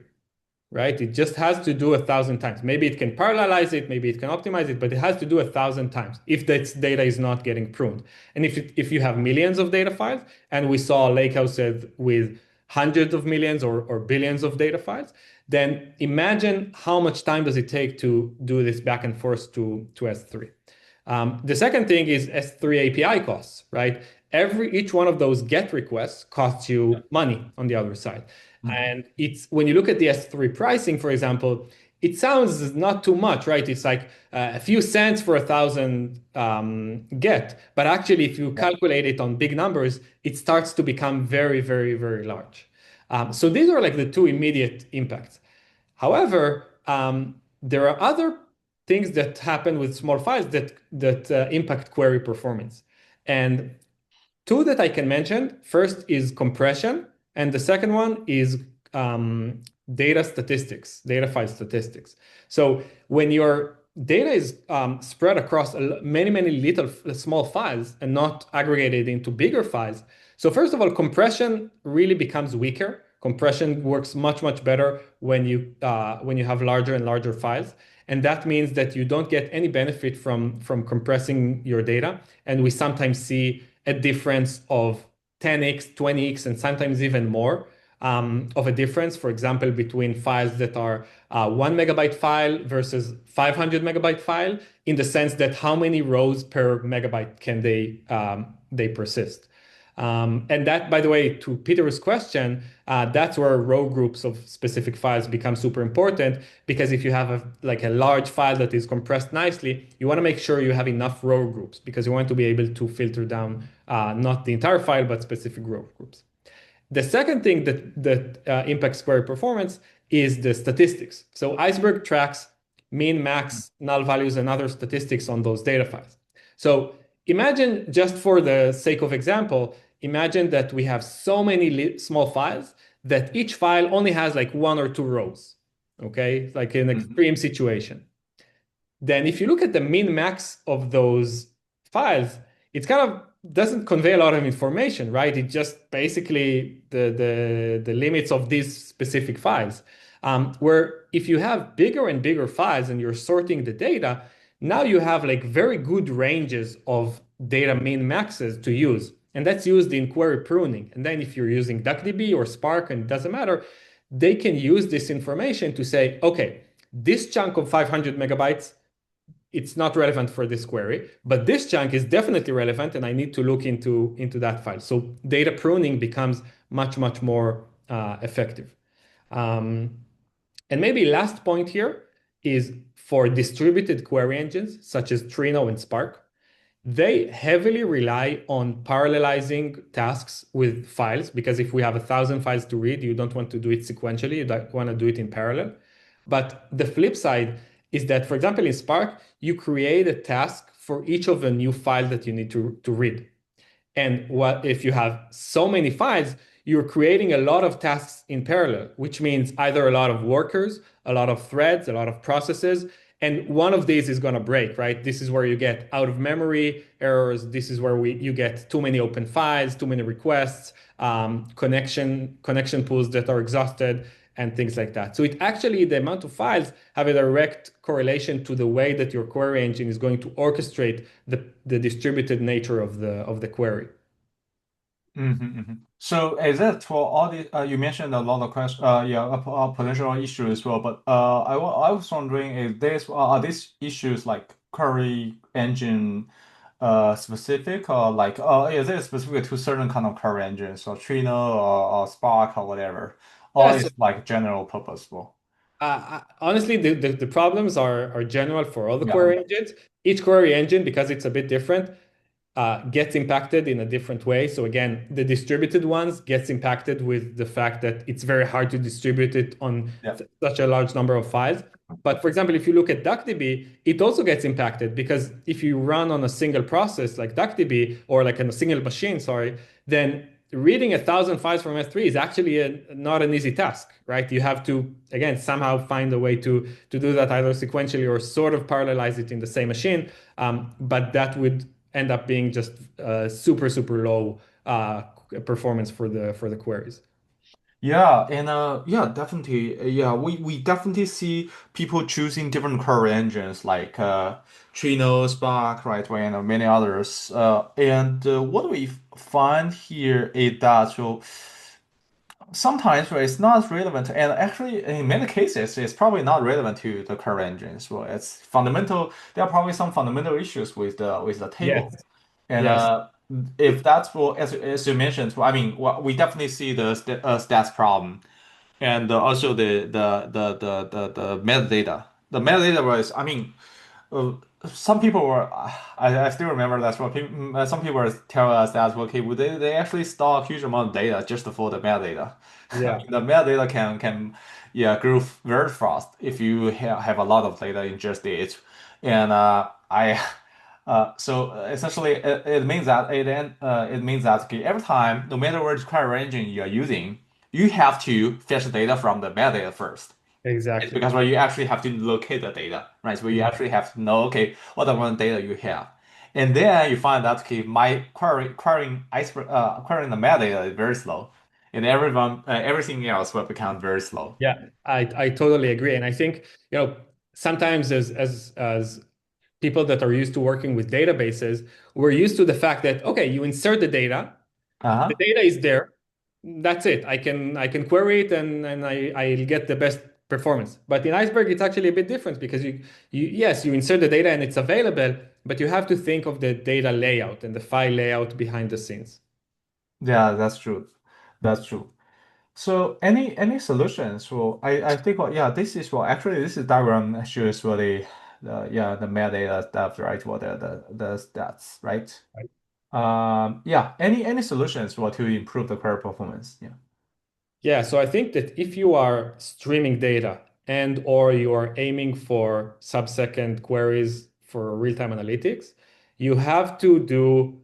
right? It just has to do 1,000 times. Maybe it can parallelize it, maybe it can optimize it, but it has to do 1,000 times if that data is not getting pruned. And if you have millions of data files, and we saw Lakehouse said with hundreds of millions or billions of data files, then imagine how much time does it take to do this back and forth to S3. The second thing is S3 API costs, right? Each one of those GET requests costs you money on the other side. Mhm. And it's when you look at the S3 pricing, for example, it sounds not too much, right? It's like a few cents for 1,000 GET. But actually, if you Yeah. calculate it on big numbers, it starts to become very, very, very large. So these are like the two immediate impacts. However, there are other things that happen with small files that impact query performance. And two that I can mention, first is compression, and the second one is um, data statistics, data file statistics. So when your data is spread across many, many little small files and not aggregated into bigger files, so first of all, compression really becomes weaker. Compression works much, much better when you have larger and larger files. And that means that you don't get any benefit from compressing your data. And we sometimes see a difference of 10x, 20x, and sometimes even more of a difference, for example, between files that are 1 MB file versus 500 megabyte file, in the sense that how many rows per megabyte can they persist. And that, by the way, to Peter's question, that's where row groups of specific files become super important because if you have like a large file that is compressed nicely, you want to make sure you have enough row groups because you want to be able to filter down not the entire file, but specific row groups. The second thing that impacts query performance is the statistics. So Iceberg tracks mean, max, null values, and other statistics on those data files. So imagine, just for the sake of example, imagine that we have so many small files that each file only has like 1 or 2 rows. Okay, like an Mhm. extreme situation. Then if you look at the min max of those files, it kind of doesn't convey a lot of information, right? It just basically the limits of these specific files. Where if you have bigger and bigger files and you're sorting the data, now you have like very good ranges of data min maxes to use. And that's used in query pruning. And then if you're using DuckDB or Spark, and it doesn't matter, they can use this information to say, okay, this chunk of 500 megabytes, it's not relevant for this query, but this chunk is definitely relevant and I need to look into that file. So data pruning becomes much, much more effective. Um, and maybe last point here is for distributed query engines such as Trino and Spark, they heavily rely on parallelizing tasks with files because if we have 1,000 files to read, you don't want to do it sequentially. You don't want to do it in parallel. But the flip side is that, for example, in Spark, you create a task for each of the new files that you need to read. And what if you have so many files, you're creating a lot of tasks in parallel, which means either a lot of workers, a lot of threads, a lot of processes, and one of these is going to break, right? This is where you get out of memory errors. This is where you get too many open files, too many requests, connection pools that are exhausted, and things like that. So it actually, the amount of files have a direct correlation to the way that your query engine is going to orchestrate the distributed nature of the query. So is that for all the you mentioned a lot of questions, yeah, potential issues as well. But I was wondering if this are these issues like query engine specific or like is it specific to certain kind of query engines or Trino or Spark or whatever, or Yes. is like general purposeful? Honestly, the problems are general for all the Yeah. query engines. Each query engine, because it's a bit different, gets impacted in a different way. So again, the distributed ones gets impacted with the fact that it's very hard to distribute it on Yeah. such a large number of files. But for example, if you look at DuckDB, it also gets impacted because if you run on a single process like DuckDB or like on a single machine, sorry, then reading 1,000 files from S3 is actually not an easy task, right? You have to, again, somehow find a way to do that either sequentially or sort of parallelize it in the same machine. But that would end up being just super, super low performance for the queries. Yeah, and yeah, definitely. Yeah, we definitely see people choosing different query engines like Trino, Spark, right, and many others. And what we find here is that so Sometimes it's not relevant, and actually, in many cases, it's probably not relevant to the current engines. Well, it's fundamental. There are probably some fundamental issues with the table, Yes. and Yes. if that's well, as you mentioned, well, I mean, well, we definitely see the stats problem, and also the metadata. The metadata was, I mean, uh, some people were, I still remember that's what people, some people were telling us that, okay, well, they actually store a huge amount of data just for the metadata. I Yeah. mean, the metadata can, yeah, grow very fast if you have a lot of data ingested. And so essentially, it means that it means that okay, every time, no matter which query engine you're using, you have to fetch the data from the metadata first. It's Exactly. because well, you actually have to locate the data, right? So you actually have to know, okay, what are the data you have. And then you find that, okay, my querying the metadata is very slow. And everything else will become very slow. Yeah, I totally agree. And I think, sometimes as people that are used to working with databases, we're used to the fact that, okay, you insert the data, the Uh-huh. data is there. That's it. I can query it and I'll get the best performance. But in Iceberg, it's actually a bit different because you yes, you insert the data and it's available, but you have to think of the data layout and the file layout behind the scenes. Yeah, that's true. That's true. So any solutions? Well, I think well, yeah, this is well actually this is diagram shows what the yeah the metadata stuff, right? What the stats, right? Yeah, any solutions well to improve the query performance? Yeah. Yeah, so I think that if you are streaming data and or you are aiming for sub-second queries for real-time analytics, you have to do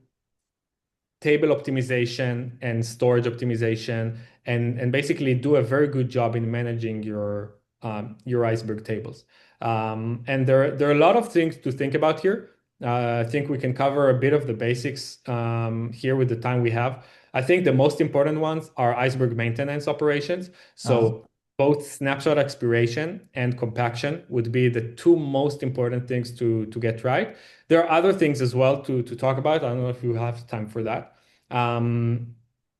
table optimization and storage optimization and basically do a very good job in managing your Iceberg tables. And there are a lot of things to think about here. I think we can cover a bit of the basics here with the time we have. I think the most important ones are Iceberg maintenance operations. Uh-huh. So both snapshot expiration and compaction would be the two most important things to get right. There are other things as well to talk about. I don't know if you have time for that. Um,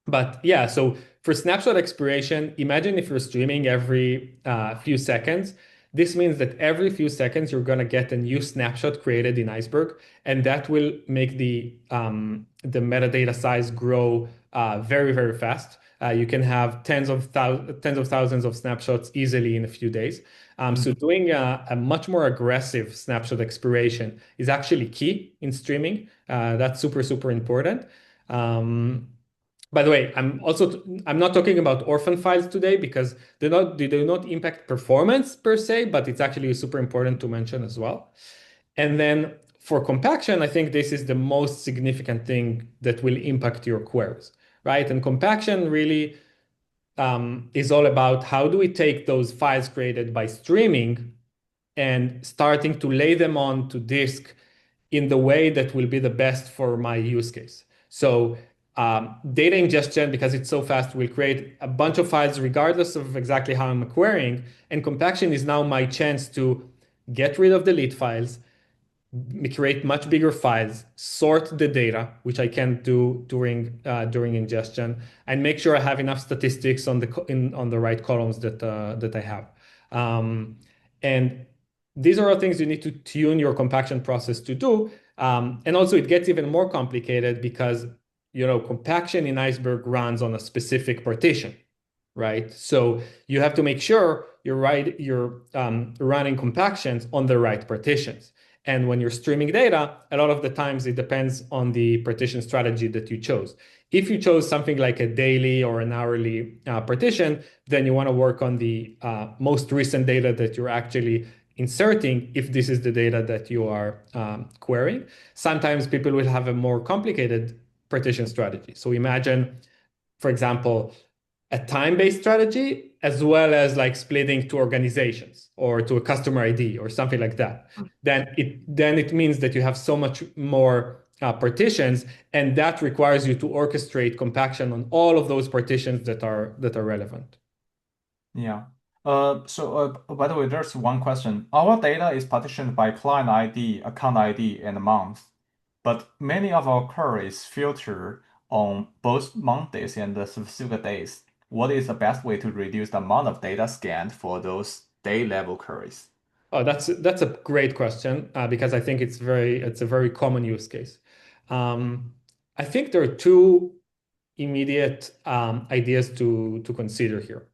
but yeah, so for snapshot expiration, imagine if you're streaming every few seconds. This means that every few seconds you're going to get a new snapshot created in Iceberg, and that will make the metadata size grow very, very fast. You can have tens of thousands of snapshots easily in a few days. So Mhm. doing a much more aggressive snapshot expiration is actually key in streaming. That's super, super important. Um, by the way, I'm not talking about orphan files today because they do not impact performance per se, but it's actually super important to mention as well. And then for compaction, I think this is the most significant thing that will impact your queries, right? And compaction really is all about how do we take those files created by streaming and starting to lay them onto disk in the way that will be the best for my use case. So data ingestion, because it's so fast, will create a bunch of files regardless of exactly how I'm querying. And compaction is now my chance to get rid of the lead files, create much bigger files, sort the data, which I can't do during ingestion, and make sure I have enough statistics on the right columns that I have. And these are all things you need to tune your compaction process to do. And also, it gets even more complicated because compaction in Iceberg runs on a specific partition, right? So you have to make sure you're running compactions on the right partitions. And when you're streaming data, a lot of the times it depends on the partition strategy that you chose. If you chose something like a daily or an hourly partition, then you want to work on the most recent data that you're actually inserting if this is the data that you are querying. Sometimes people will have a more complicated partition strategy. So imagine, for example, a time-based strategy as well as like splitting to organizations or to a customer ID or something like that. Then it means that you have so much more partitions, and that requires you to orchestrate compaction on all of those partitions that are relevant. Yeah. By the way, there's one question. Our data is partitioned by client ID, account ID, and month, but many of our queries filter on both Mondays and the specific days. what is the best way to reduce the amount of data scanned for those day level queries? Oh, that's a great question because I think it's a very common use case. Um, I think there are two immediate ideas to consider here.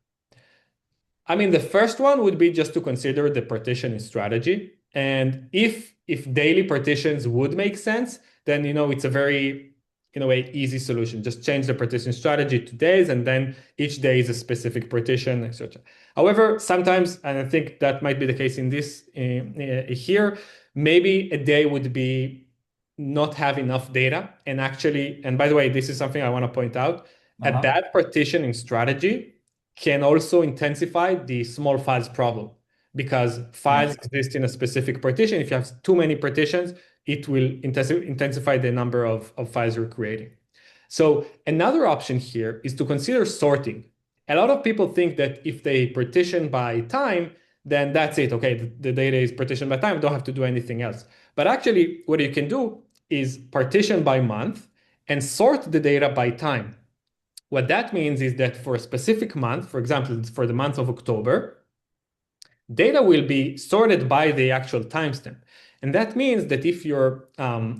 I mean, the first one would be just to consider the partitioning strategy. And if daily partitions would make sense, then it's a very, in a way, easy solution. Just change the partition strategy to days, and then each day is a specific partition, etc. However, sometimes, and I think that might be the case in this here, maybe a day would be not have enough data. And actually, and by the way, this is something I want to point out, a Uh-huh. bad partitioning strategy can also intensify the small files problem because files Mm. exist in a specific partition. If you have too many partitions, it will intensify the number of files you're creating. So another option here is to consider sorting. A lot of people think that if they partition by time, then that's it. Okay, the data is partitioned by time, don't have to do anything else. But actually, what you can do is partition by month and sort the data by time. What that means is that for a specific month, for example, for the month of October, data will be sorted by the actual timestamp. And that means that if your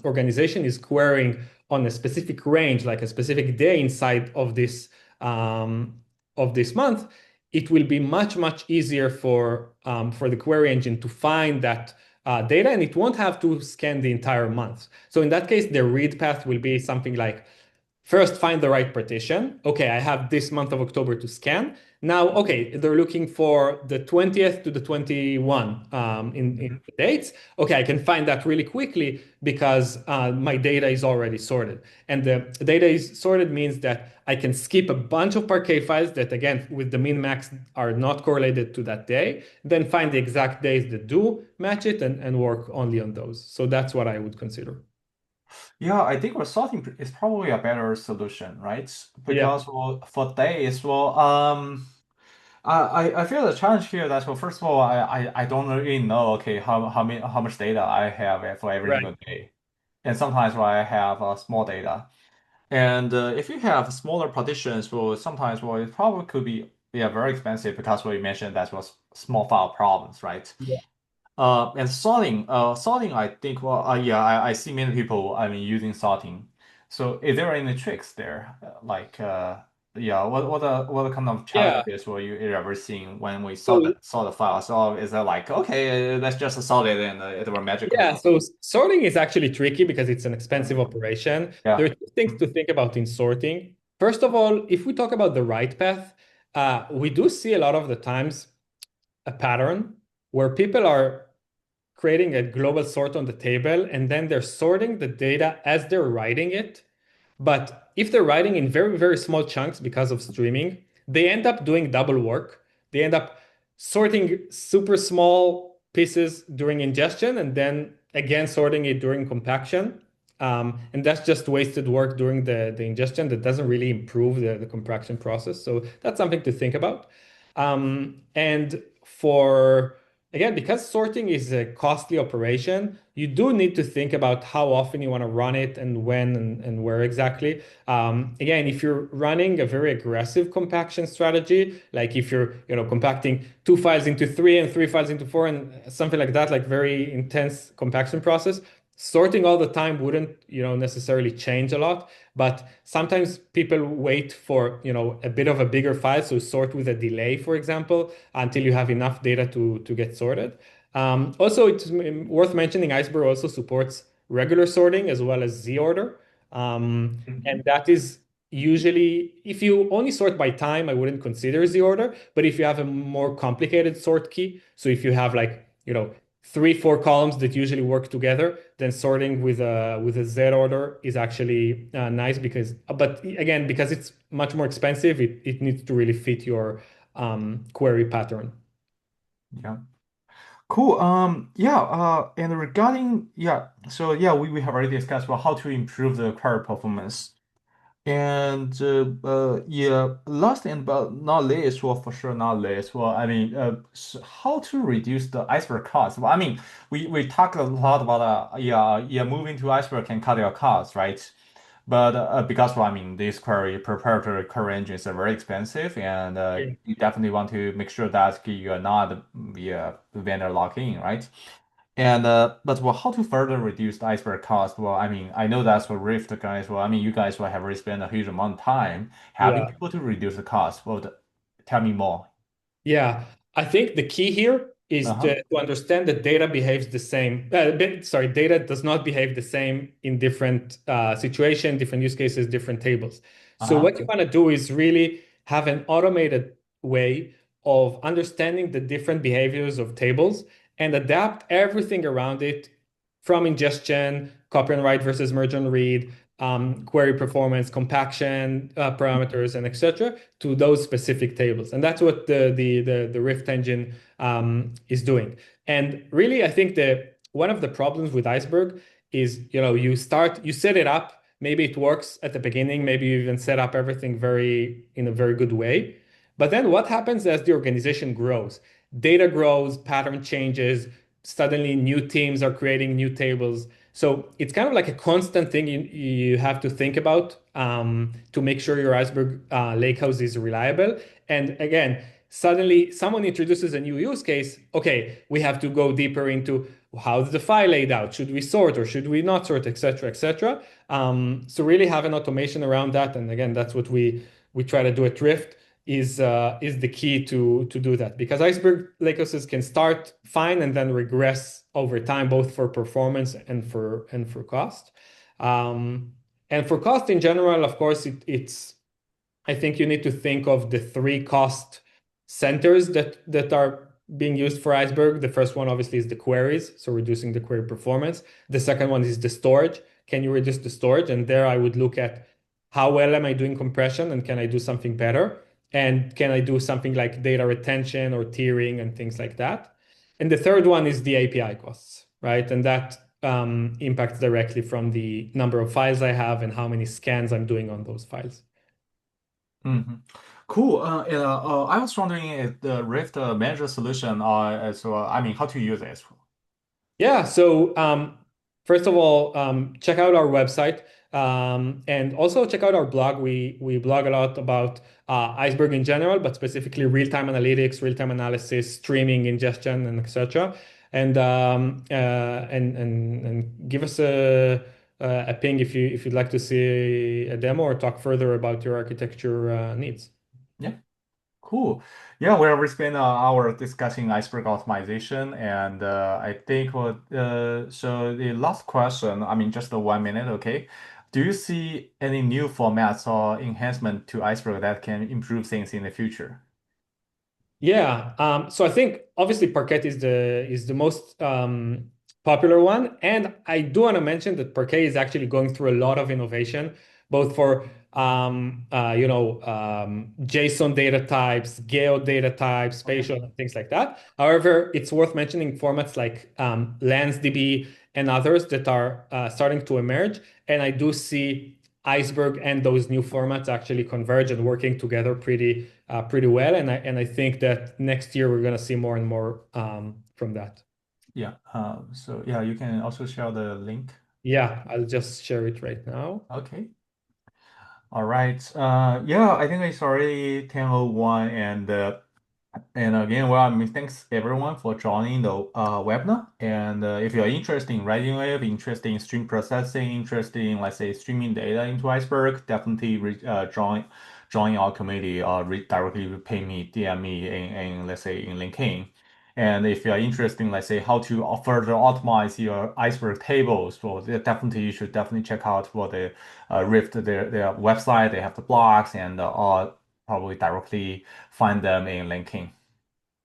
organization is querying on a specific range, like a specific day inside of this month, it will be much, much easier for the query engine to find that data, and it won't have to scan the entire month. So in that case, the read path will be something like first, find the right partition. Okay, I have this month of October to scan. Now, okay, they're looking for the 20th to the 21 in Mhm. the dates. Okay, I can find that really quickly because my data is already sorted. And the data is sorted means that I can skip a bunch of Parquet files that, again, with the min max are not correlated to that day, then find the exact days that do match it and work only on those. So that's what I would consider. Yeah, I think sorting is probably a better solution, right? Yeah, Because for days, I feel the challenge here that first of all I don't really know okay how much data I have for every right. single day, and sometimes I have small data, and if you have smaller partitions, sometimes it probably could be yeah very expensive because you mentioned that was small file problems, right? Yeah. And sorting, I think, yeah, I see many people, I mean, using sorting. So, is there any tricks there? Yeah, what kind of Yeah. challenges were you ever seeing when we So sort the files? Or is it like, okay, let's just sort it and it will Yeah, magically? so sorting is actually tricky because it's an expensive Mm, operation. There yeah. are two things to think about in sorting. First of all, if we talk about the right path, we do see a lot of the times a pattern where people are creating a global sort on the table and then they're sorting the data as they're writing it. But if they're writing in very, very small chunks because of streaming, they end up doing double work. They end up sorting super small pieces during ingestion and then again sorting it during compaction. And that's just wasted work during the ingestion that doesn't really improve the compaction process. So that's something to think about. And for Again, because sorting is a costly operation, you do need to think about how often you want to run it and when and where exactly. Again, if you're running a very aggressive compaction strategy, like if you're, compacting two files into three and three files into four and something like that, like very intense compaction process, sorting all the time wouldn't, necessarily change a lot. But sometimes people wait for, a bit of a bigger file, so sort with a delay, for example, until you have enough data to get sorted. Also, it's worth mentioning Iceberg also supports regular sorting as well as Z order. And Mhm. that is usually, if you only sort by time, I wouldn't consider Z order. But if you have a more complicated sort key, so if you have like, three, four columns that usually work together, then sorting with a Z order is actually nice because, but again, because it's much more expensive, it needs to really fit your query pattern. Yeah. Cool. Yeah. And regarding yeah, so yeah, we have already discussed about how to improve the query performance. And yeah, last and but not least, well, for sure not least, well, I mean, how to reduce the iceberg cost? Well, I mean, we talked a lot about yeah, moving to iceberg can cut your costs, right? But because well, I mean these query proprietary query engines are very expensive, and Yeah. you definitely want to make sure that you are not via vendor lock-in, right? And but well, how to further reduce the iceberg cost? Well, I mean, I know that's what Rift guys. Well, I mean, you guys will have already spent a huge amount of time helping Yeah. people to reduce the cost. Well, tell me more. Yeah, I think the key here is Uh-huh. to understand that data behaves the same. Sorry, data does not behave the same in different situations, different use cases, different tables. So Uh-huh. what you want to do is really have an automated way of understanding the different behaviors of tables and adapt everything around it from ingestion, copy and write versus merge and read, query performance, compaction parameters, and etc. to those specific tables. And that's what the Rift engine is doing. And really, I think that one of the problems with Iceberg is, you set it up, maybe it works at the beginning, maybe you even set up everything in a very good way. But then what happens as the organization grows? Data grows, pattern changes, suddenly new teams are creating new tables. So it's kind of like a constant thing you have to think about to make sure your Iceberg lakehouse is reliable. And again, suddenly someone introduces a new use case. Okay, we have to go deeper into how is the file laid out? Should we sort or should we not sort, et cetera, et cetera. So really have an automation around that. And again, that's what we try to do at Rift is the key to do that because iceberg lakehouses can start fine and then regress over time, both for performance and for cost. Um, and for cost in general, of course, it's I think you need to think of the three cost centers that are being used for Iceberg. The first one obviously is the queries, so reducing the query performance. The second one is the storage. Can you reduce the storage? And there I would look at how well am I doing compression and can I do something better? And can I do something like data retention or tiering and things like that? And the third one is the API costs, right? And that impacts directly from the number of files I have and how many scans I'm doing on those files. Hmm. Cool. I was wondering if the Rift manager solution, so I mean, how to use it. Yeah, so first of all, check out our website and also check out our blog. We blog a lot about Iceberg in general, but specifically real-time analytics, real-time analysis, streaming, ingestion, and etc. And give us a ping if you'd like to see a demo or talk further about your architecture needs. Yeah. Cool. Yeah, where we spend an hour discussing iceberg optimization, and I think so the last question, I mean, just the 1 minute, okay? Do you see any new formats or enhancement to iceberg that can improve things in the future? Yeah. So I think obviously Parquet is the most popular one, and I do want to mention that Parquet is actually going through a lot of innovation, both for JSON data types, Geo data types, Okay. spatial, and things like that. However, it's worth mentioning formats like LansDB and others that are starting to emerge, and I do see Iceberg and those new formats actually converge and working together pretty well. And I think that next year we're going to see more and more from that. Yeah. So yeah, you can also share the link. Yeah, I'll just share it right now. Okay. All right. Yeah, I think it's already 10:01, and again, well, I mean, thanks everyone for joining the webinar. And if you're interested in writing wave, interested in stream processing, interested in, let's say, streaming data into Iceberg, definitely join our community or directly pay me, DM me in let's say in LinkedIn. And if you're interested in, let's say, how to further optimize your Iceberg tables, well, definitely you should definitely check out for the Rift their website. They have the blogs and or probably directly find them in LinkedIn.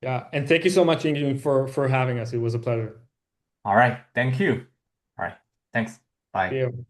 Yeah, and thank you so much, Ingrid, for having us. It was a pleasure. All right. Thank you. All right. Thanks. See Bye. you.